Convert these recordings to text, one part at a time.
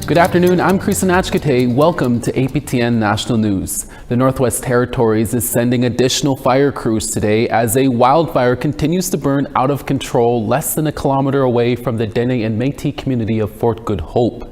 Good afternoon, I'm Creeson Agecoutay. Welcome to APTN National News. The Northwest Territories is sending additional fire crews today as a wildfire continues to burn out of control less than a kilometer away from the Dene and Métis community of Fort Good Hope.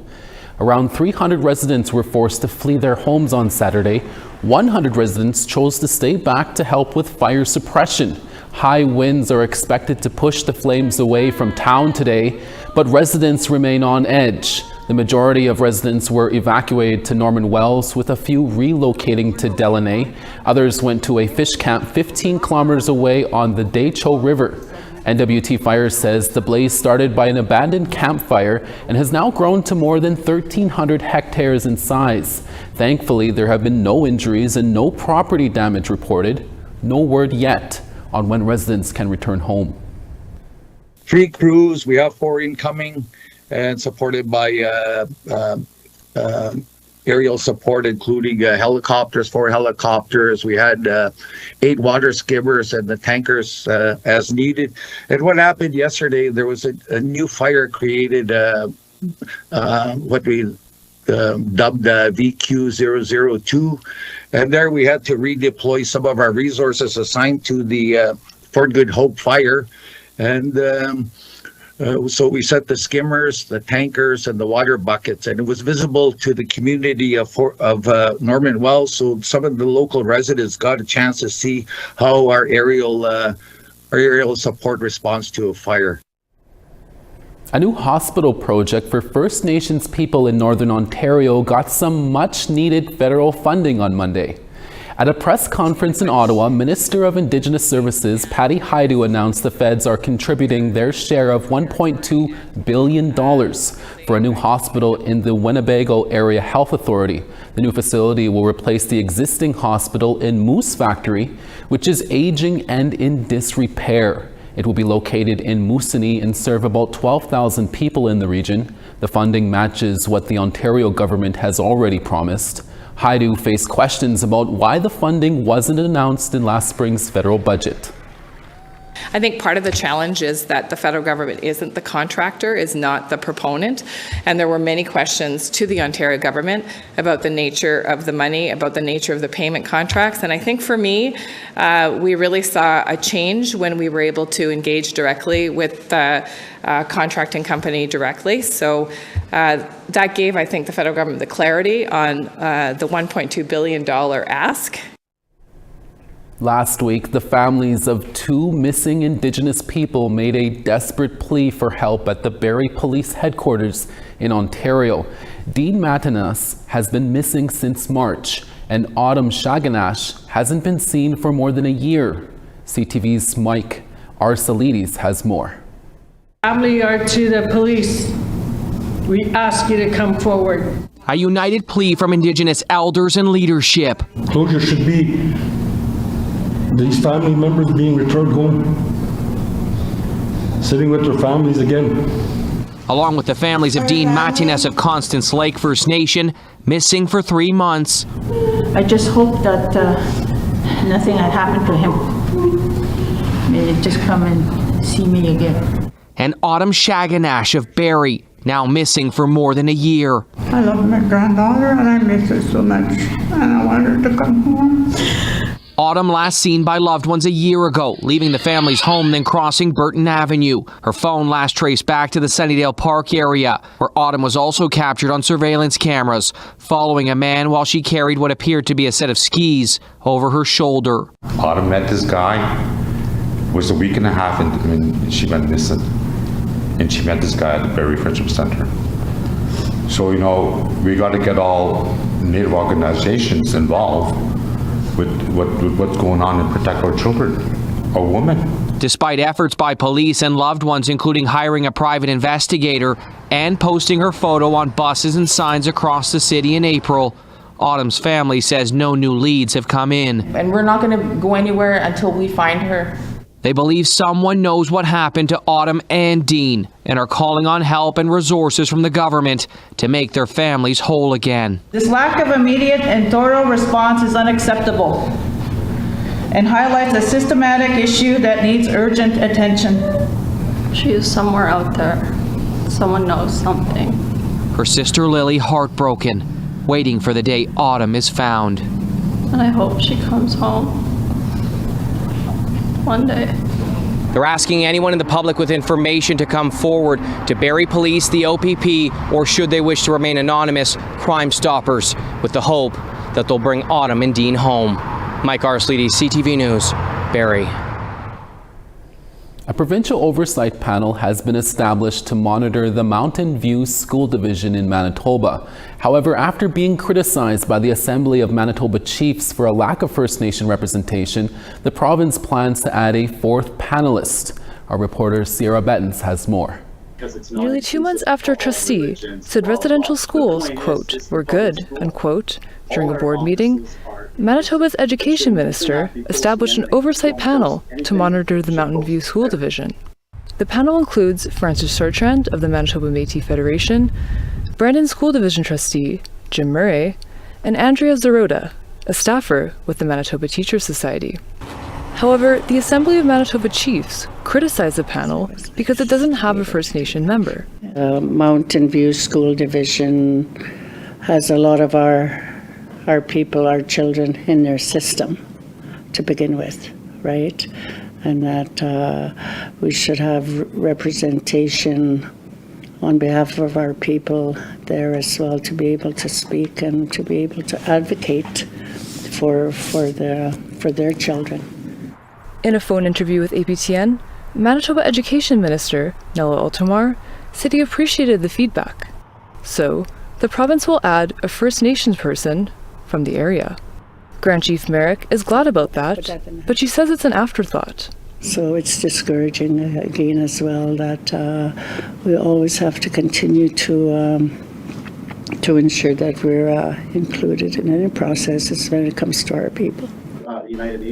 Around 300 residents were forced to flee their homes on Saturday. 100 residents chose to stay back to help with fire suppression. High winds are expected to push the flames away from town today, but residents remain on edge. The majority of residents were evacuated to Norman Wells, with a few relocating to Delaunay. Others went to a fish camp 15 kilometers away on the Dacho River. NWT Fire says the blaze started by an abandoned campfire and has now grown to more than 1,300 hectares in size. Thankfully, there have been no injuries and no property damage reported. No word yet on when residents can return home. 3 crews, we have 4 incoming, and supported by aerial support, including helicopters, 4 helicopters. We had 8 water skimmers and the tankers as needed. And what happened yesterday, there was a new fire created, what we dubbed VQ002. And there we had to redeploy some of our resources assigned to the Fort Good Hope fire. And so we set the skimmers, the tankers, and the water buckets, and it was visible to the community of Norman Wells. So some of the local residents got a chance to see how our aerial support responds to a fire. A new hospital project for First Nations people in Northern Ontario got some much-needed federal funding on Monday. At a press conference in Ottawa, Minister of Indigenous Services Patty Hajdu announced the feds are contributing their share of $1.2 billion for a new hospital in the Winnebago Area Health Authority. The new facility will replace the existing hospital in Moose Factory, which is aging and in disrepair. It will be located in Moosonee and serve about 12,000 people in the region. The funding matches what the Ontario government has already promised. Hajdu faced questions about why the funding wasn't announced in last spring's federal budget. I think part of the challenge is that the federal government isn't the contractor, is not the proponent, and there were many questions to the Ontario government about the nature of the money, about the nature of the payment contracts, and I think for me, we really saw a change when we were able to engage directly with the contracting company directly. So that gave, I think, the federal government the clarity on the $1.2 billion ask. Last week, the families of 2 missing Indigenous people made a desperate plea for help at the Barrie Police Headquarters in Ontario. Dene and Métis has been missing since March, and Autumn Shaganash hasn't been seen for more than a year. CTV's Mike Arsalides has more. Family are to the police. We ask you to come forward. A united plea from Indigenous elders and leadership. Closure should be these family members being returned home, sitting with their families again. Along with the families of Dene and Métis of Constance Lake First Nation, missing for 3 months. I just hope that nothing had happened to him. May they just come and see me again. And Autumn Shaganash of Barrie, now missing for more than a year. I love my granddaughter and I miss her so much, and I want her to come home. Autumn last seen by loved ones a year ago, leaving the family's home, then crossing Burton Avenue. Her phone last traced back to the Sunnydale Park area, where Autumn was also captured on surveillance cameras, following a man while she carried what appeared to be a set of skis over her shoulder. Autumn met this guy, was a week and a half when she went missing, and she met this guy at the Barrie Friendship Center. So, you know, we got to get all Native organizations involved with what's going on and protect our children, our women. Despite efforts by police and loved ones, including hiring a private investigator and posting her photo on buses and signs across the city in April, Autumn's family says no new leads have come in. And we're not going to go anywhere until we find her. They believe someone knows what happened to Autumn and Dene and are calling on help and resources from the government to make their families whole again. This lack of immediate and thorough response is unacceptable and highlights a systematic issue that needs urgent attention. She is somewhere out there. Someone knows something. Her sister Lily heartbroken, waiting for the day Autumn is found. And I hope she comes home one day. They're asking anyone in the public with information to come forward to Barrie Police, the OPP, or should they wish to remain anonymous, Crime Stoppers, with the hope that they'll bring Autumn and Dean home. Mike Arsledy, CTV News, Barrie. A provincial oversight panel has been established to monitor the Mountain View School Division in Manitoba. However, after being criticized by the Assembly of Manitoba Chiefs for a lack of First Nation representation, the province plans to add a fourth panelist. Our reporter Sierra Bettens has more. Nearly 2 months after a trustee said residential schools, quote, were good, unquote, during a board meeting, Manitoba's education minister established an oversight panel to monitor the Mountain View School Division. The panel includes Francis Sartrand of the Manitoba Métis Federation, Brandon School Division trustee Jim Murray, and Andrea Zarota, a staffer with the Manitoba Teachers Society. However, the Assembly of Manitoba Chiefs criticized the panel because it doesn't have a First Nation member. Mountain View School Division has a lot of our people, our children in their system to begin with, right? And that we should have representation on behalf of our people there as well, to be able to speak and to be able to advocate for their children. In a phone interview with APTN, Manitoba Education Minister Nella Altomar said he appreciated the feedback. So, the province will add a First Nations person from the area. Grand Chief Merrick is glad about that, but she says it's an afterthought. So it's discouraging again as well that we always have to continue to ensure that we're included in any processes when it comes to our people.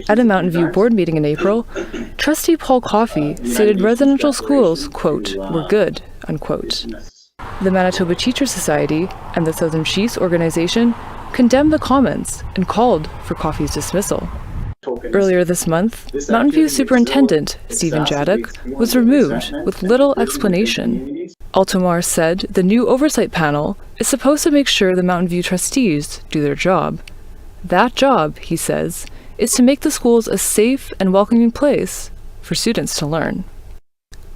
At a Mountain View board meeting in April, Trustee Paul Coffey stated residential schools, quote, were good, unquote. The Manitoba Teachers Society and the Southern Chiefs organization condemned the comments and called for Coffey's dismissal. Earlier this month, Mountain View Superintendent Stephen Jaddock was removed with little explanation. Altomar said the new oversight panel is supposed to make sure the Mountain View trustees do their job. That job, he says, is to make the schools a safe and welcoming place for students to learn.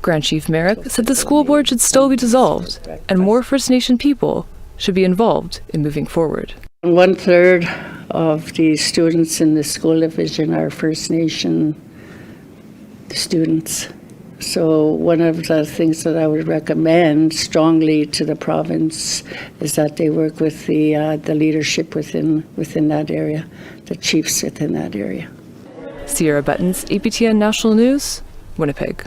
Grand Chief Merrick said the school board should still be dissolved and more First Nation people should be involved in moving forward. 1/3 of the students in the school division are First Nation students. So one of the things that I would recommend strongly to the province is that they work with the leadership within that area, the chiefs within that area. Sierra Bettens, APTN National News, Winnipeg.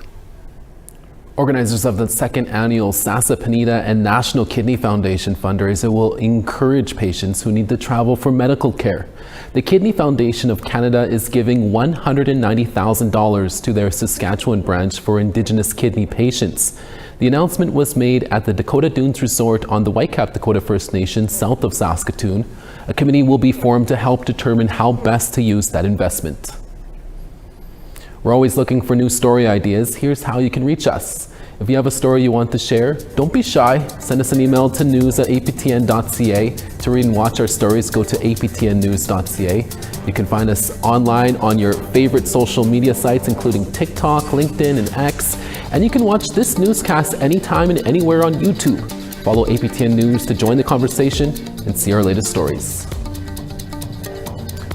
Organizers of the second annual Sasa Penita and National Kidney Foundation fundraiser will encourage patients who need to travel for medical care. The Kidney Foundation of Canada is giving $190,000 to their Saskatchewan branch for Indigenous kidney patients. The announcement was made at the Dakota Dunes Resort on the Whitecap Dakota First Nation south of Saskatoon. A committee will be formed to help determine how best to use that investment. We're always looking for new story ideas. Here's how you can reach us. If you have a story you want to share, don't be shy. Send us an email to news@aptn.ca. To read and watch our stories, go to aptnnews.ca. You can find us online on your favorite social media sites, including TikTok, LinkedIn, and X. And you can watch this newscast anytime and anywhere on YouTube. Follow APTN News to join the conversation and see our latest stories.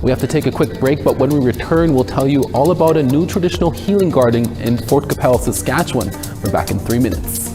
We have to take a quick break, but when we return, we'll tell you all about a new traditional healing garden in Fort Capel, Saskatchewan. We're back in 3 minutes.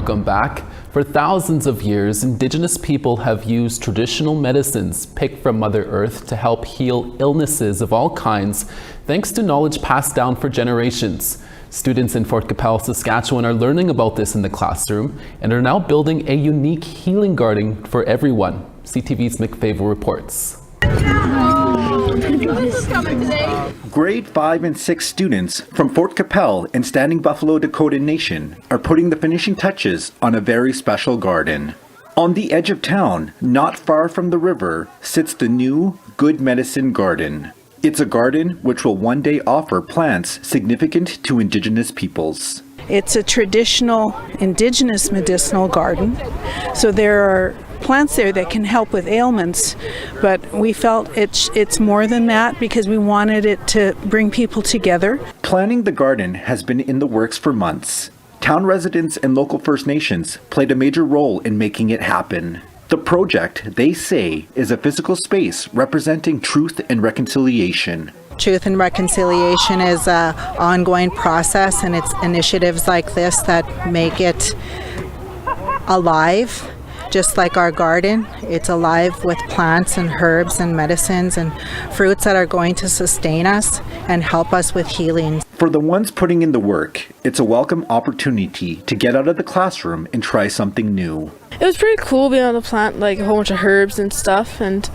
welcome back. For thousands of years, Indigenous people have used traditional medicines picked from Mother Earth to help heal illnesses of all kinds, thanks to knowledge passed down for generations. Students in Fort Qu'Appelle, Saskatchewan are learning about this in the classroom and are now building a unique healing garden for everyone. CTV's Mick Favor reports. Grade 5 and 6 students from Fort Qu'Appelle and Standing Buffalo Dakota Nation are putting the finishing touches on a very special garden. On the edge of town, not far from the river, sits the new Good Medicine Garden. It's a garden which will one day offer plants significant to Indigenous peoples. It's a traditional Indigenous medicinal garden, so there are plants there that can help with ailments, but we felt it's more than that because we wanted it to bring people together. Planning the garden has been in the works for months. Town residents and local First Nations played a major role in making it happen. The project, they say, is a physical space representing truth and reconciliation. Truth and reconciliation is an ongoing process, and it's initiatives like this that make it alive. Just like our garden, it's alive with plants and herbs and medicines and fruits that are going to sustain us and help us with healing. For the ones putting in the work, it's a welcome opportunity to get out of the classroom and try something new. It was pretty cool being able to plant like a whole bunch of herbs and stuff, and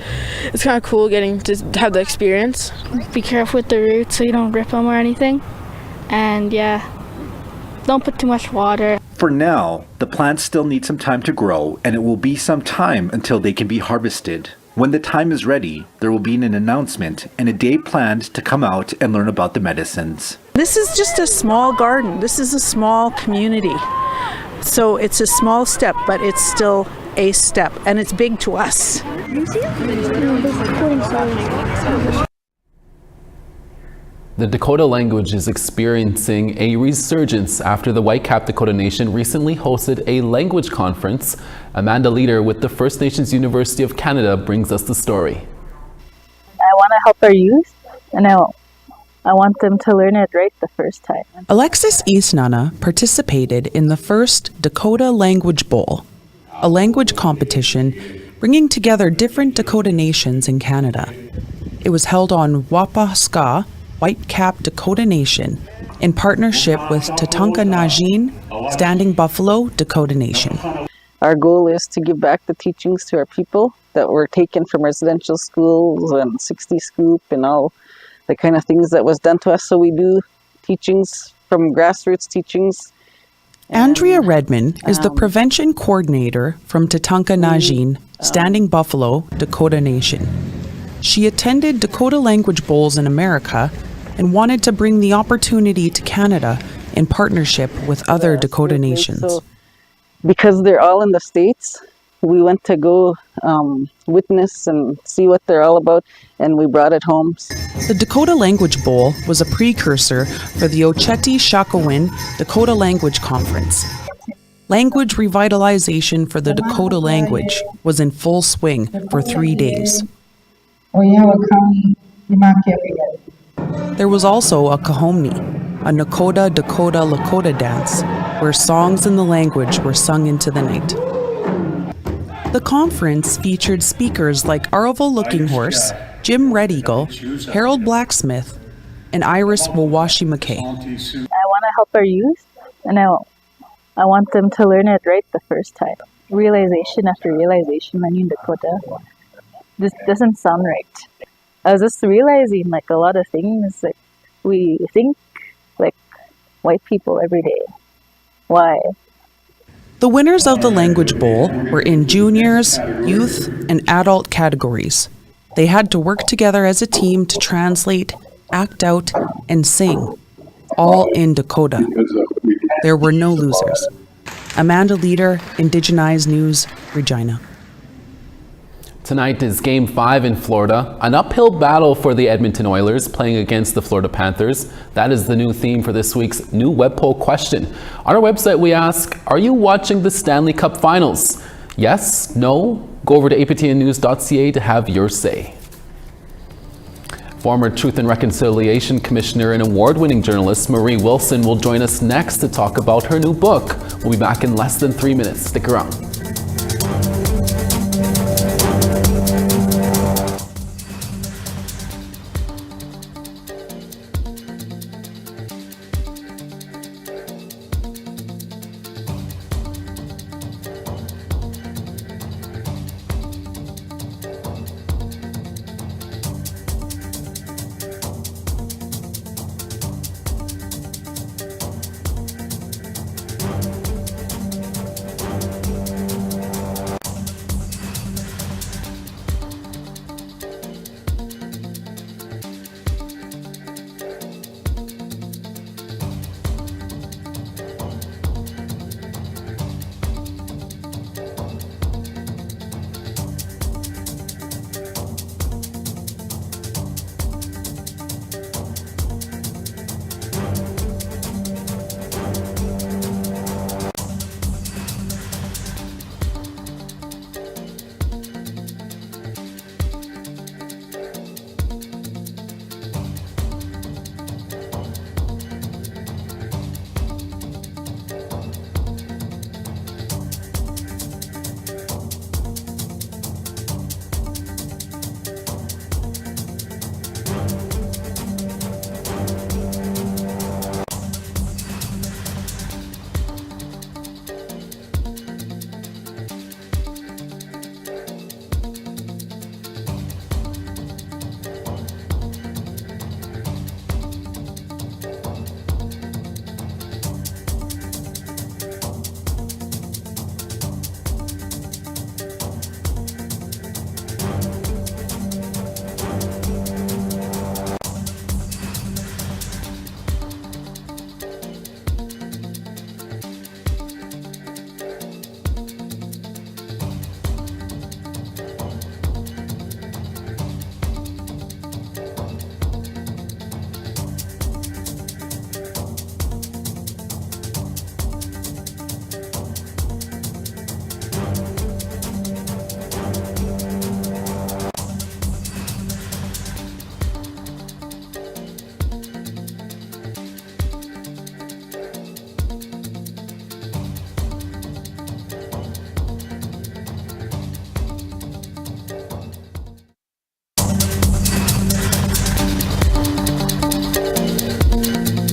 it's kind of cool getting to have the experience. Be careful with the roots so you don't rip them or anything, and yeah, don't put too much water. For now, the plants still need some time to grow, and it will be some time until they can be harvested. When the time is ready, there will be an announcement and a day planned to come out and learn about the medicines. This is just a small garden. This is a small community. So it's a small step, but it's still a step, and it's big to us. The Dakota language is experiencing a resurgence after the White-Cap Dakota Nation recently hosted a language conference. Amanda Leader with the First Nations University of Canada brings us the story. I want to help our youth, and I want them to learn it right the first time. Alexis Eastnana participated in the first Dakota Language Bowl, a language competition bringing together different Dakota nations in Canada. It was held on Wapaska, White-Cap Dakota Nation, in partnership with Tatanka Najin, Standing Buffalo Dakota Nation. Our goal is to give back the teachings to our people that were taken from residential schools and 60 Scoop and all the kind of things that was done to us. So we do teachings from grassroots teachings. Andrea Redman is the prevention coordinator from Tatanka Najin, Standing Buffalo Dakota Nation. She attended Dakota Language Bowls in America and wanted to bring the opportunity to Canada in partnership with other Dakota nations. So, because they're all in the States, we went to go witness and see what they're all about, and we brought it home. The Dakota Language Bowl was a precursor for the Oceti-Sakowin Dakota Language Conference. Language revitalization for the Dakota language was in full swing for 3 days. There was also a kahomni, a Nakota Dakota Lakota dance, where songs in the language were sung into the night. The conference featured speakers like Arvo Looking Horse, Jim Red Eagle, Harold Blacksmith, and Iris Wawashi McKay. I want to help our youth, and I want them to learn it right the first time. Realization after realization, in Dakota. This doesn't sound right. I was just realizing like a lot of things, like we think like white people every day. Why? The winners of the Language Bowl were in juniors, youth, and adult categories. They had to work together as a team to translate, act out, and sing, all in Dakota. There were no losers. Amanda Leader, Indigenized News, Regina. Tonight is Game 5 in Florida, an uphill battle for the Edmonton Oilers playing against the Florida Panthers. That is the new theme for this week's new web poll question. On our website, we ask, are you watching the Stanley Cup Finals? Yes? No? Go over to aptnnews.ca to have your say. Former Truth and Reconciliation Commissioner and award-winning journalist Marie Wilson will join us next to talk about her new book. We'll be back in less than 3 minutes. Stick around.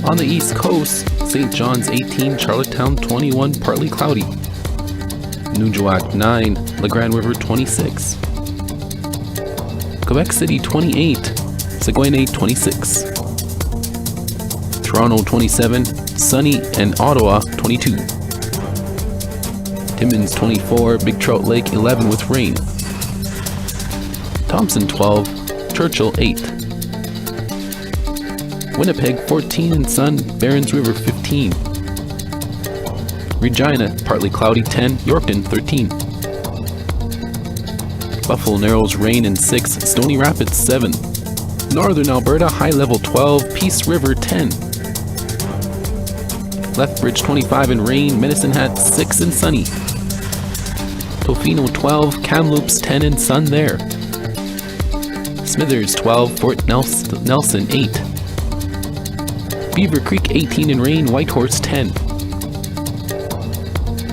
On the East Coast, St. John's 18, Charlottetown 21, partly cloudy. Nuujauak 9, La Grande River 26. Quebec City 28, Saguenay 26. Toronto 27, sunny, and Ottawa 22. Timmins 24, Big Trout Lake 11 with rain. Thompson 12, Churchill 8. Winnipeg 14 and sun, Barons River 15. Regina partly cloudy 10, Yorkton 13. Buffalo Narrows rain and 6, Stony Rapids 7. Northern Alberta high level 12, Peace River 10. Lethbridge 25 and rain, Medicine Hat 6 and sunny. Tofino 12, Kamloops 10 and sun there. Smithers 12, Fort Nelson 8. Beaver Creek 18 and rain, Whitehorse 10.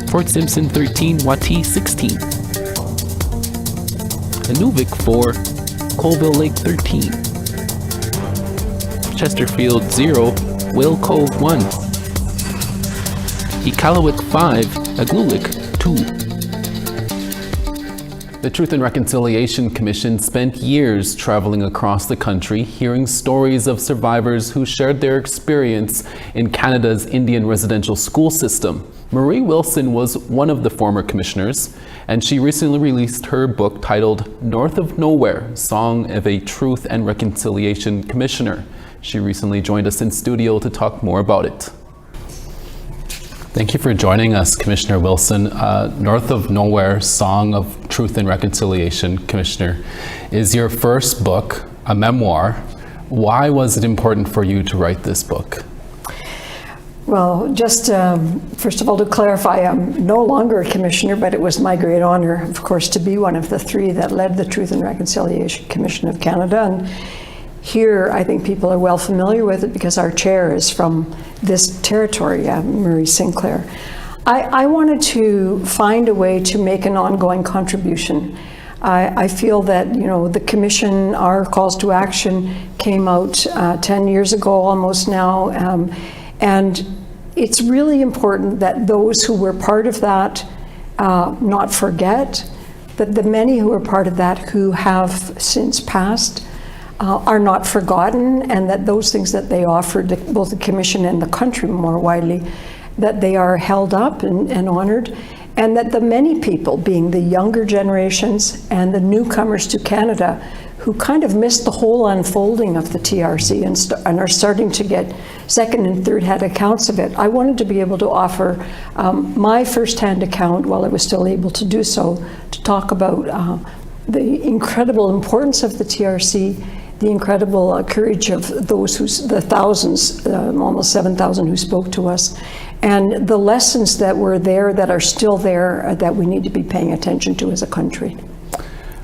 Fort Simpson 13, Wati 16. Inuvik 4, Colville Lake 13. Chesterfield 0, Whale Cove 1. Iqaluit 5, Aglulik 2. The Truth and Reconciliation Commission spent years traveling across the country, hearing stories of survivors who shared their experience in Canada's Indian residential school system. Marie Wilson was one of the former commissioners, and she recently released her book titled North of Nowhere, Song of a Truth and Reconciliation Commissioner. She recently joined us in studio to talk more about it. Thank you for joining us, Commissioner Wilson. North of Nowhere, Song of Truth and Reconciliation, Commissioner, is your first book, a memoir. Why was it important for you to write this book? Well, just first of all, to clarify, I'm no longer a commissioner, but it was my great honor, of course, to be one of the three that led the Truth and Reconciliation Commission of Canada. And Here, I think people are well familiar with it because our chair is from this territory, Murray Sinclair. I wanted to find a way to make an ongoing contribution. I feel that, the commission, our calls to action came out 10 years ago almost now, and it's really important that those who were part of that not forget that the many who are part of that who have since passed are not forgotten, and that those things that they offered to both the commission and the country more widely, that they are held up and honored, and that the many people, being the younger generations and the newcomers to Canada, who kind of missed the whole unfolding of the TRC and are starting to get second and third hand accounts of it. I wanted to be able to offer my first-hand account, while I was still able to do so, to talk about the incredible importance of the TRC, the incredible courage of those the thousands, almost 7,000 who spoke to us, and the lessons that were there, that are still there, that we need to be paying attention to as a country.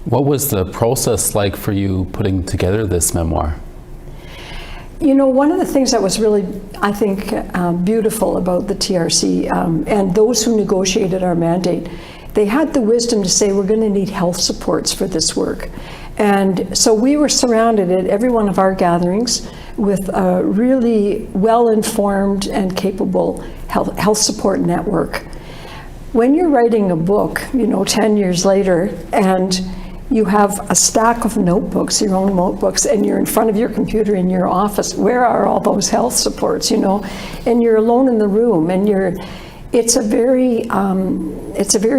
What was the process like for you putting together this memoir? One of the things that was really, I think, beautiful about the TRC and those who negotiated our mandate, they had the wisdom to say, we're going to need health supports for this work. And so we were surrounded at every one of our gatherings with a really well-informed and capable health support network. When you're writing a book, 10 years later, and you have a stack of notebooks, your own notebooks, and you're in front of your computer in your office, where are all those health supports, And you're alone in the room, and it's a very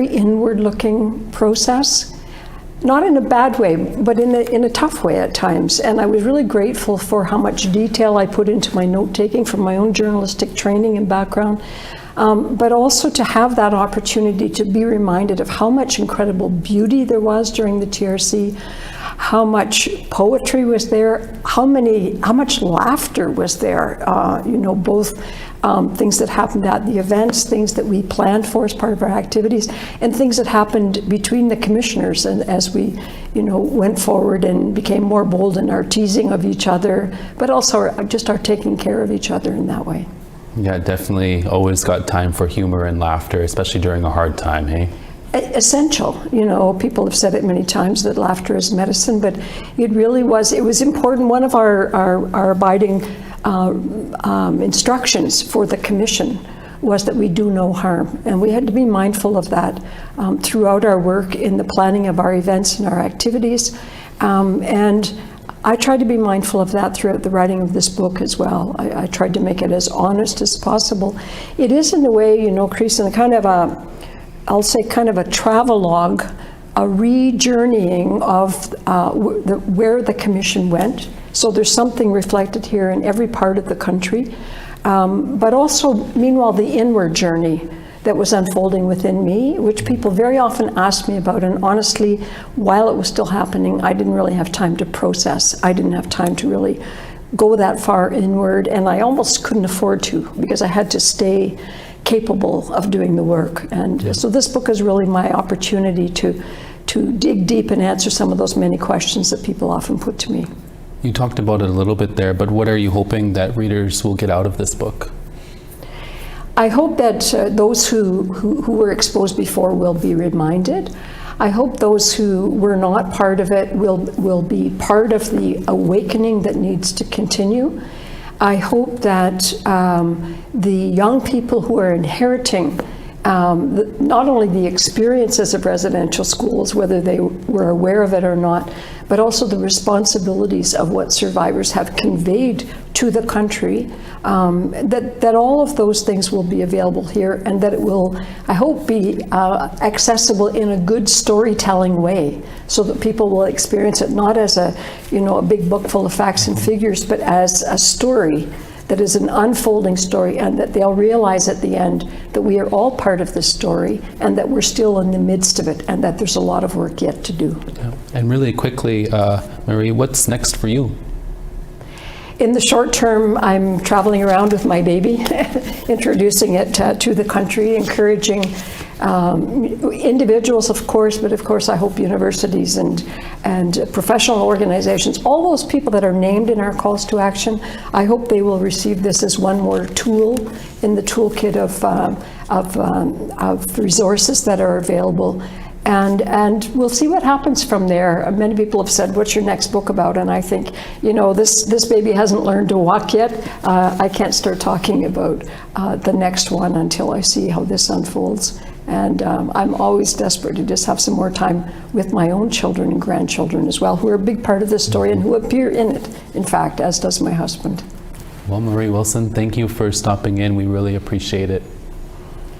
inward-looking process. Not in a bad way, but in a tough way at times. And I was really grateful for how much detail I put into my note-taking from my own journalistic training and background, but also to have that opportunity to be reminded of how much incredible beauty there was during the TRC, how much poetry was there, how much laughter was there, both things that happened at the events, things that we planned for as part of our activities, and things that happened between the commissioners, and as we, went forward and became more bold in our teasing of each other, but also just our taking care of each other in that way. Yeah, definitely always got time for humor and laughter, especially during a hard time, hey? Essential. People have said it many times that laughter is medicine, but it really was. It was important. One of our abiding instructions for the commission was that we do no harm, and we had to be mindful of that throughout our work in the planning of our events and our activities, and I tried to be mindful of that throughout the writing of this book as well. I tried to make it as honest as possible. It is, in a way, Creeson, kind of a travelogue, a re-journeying of where the commission went. So there's something reflected here in every part of the country, but also, meanwhile, the inward journey that was unfolding within me, which people very often asked me about, and honestly, while it was still happening, I didn't really have time to process. I didn't have time to really go that far inward, and I almost couldn't afford to, because I had to stay capable of doing the work. And so this book is really my opportunity to dig deep and answer some of those many questions that people often put to me. You talked about it a little bit there, but what are you hoping that readers will get out of this book? I hope that those who were exposed before will be reminded. I hope those who were not part of it will be part of the awakening that needs to continue. I hope that the young people who are inheriting not only the experiences of residential schools, whether they were aware of it or not, but also the responsibilities of what survivors have conveyed to the country, that all of those things will be available here, and that it will, I hope, be accessible in a good storytelling way, so that people will experience it not as a big book full of facts and figures, but as a story that is an unfolding story, and that they'll realize at the end that we are all part of this story, and that we're still in the midst of it, and that there's a lot of work yet to do. Yeah. And really quickly, Marie, what's next for you? In the short term, I'm traveling around with my baby, introducing it to the country, encouraging individuals, of course, but of course I hope universities and professional organizations, all those people that are named in our calls to action, I hope they will receive this as one more tool in the toolkit of resources that are available. And we'll see what happens from there. Many people have said, what's your next book about? And I think, this baby hasn't learned to walk yet. I can't start talking about the next one until I see how this unfolds. And I'm always desperate to just have some more time with my own children and grandchildren as well, who are a big part of this story and who appear in it, in fact, as does my husband. Well, Marie Wilson, thank you for stopping in. We really appreciate it.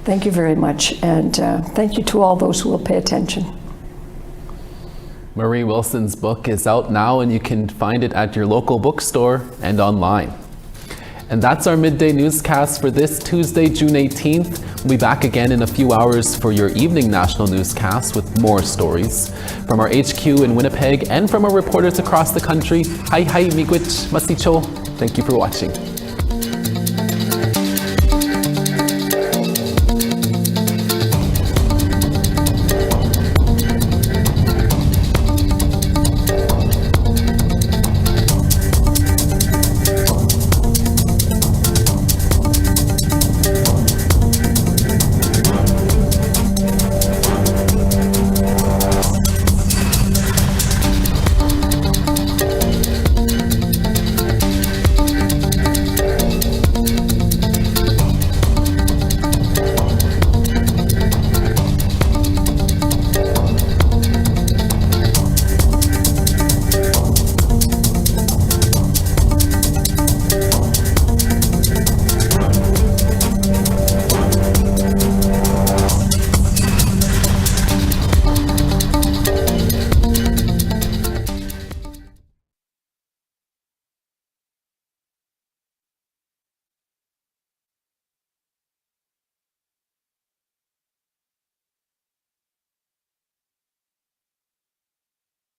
Thank you very much, and thank you to all those who will pay attention. Marie Wilson's book is out now, and you can find it at your local bookstore and online. And that's our midday newscast for this Tuesday, June 18th. We'll be back again in a few hours for your evening national newscast with more stories from our HQ in Winnipeg and from our reporters across the country. Hi, miigwech, masicho. Thank you for watching.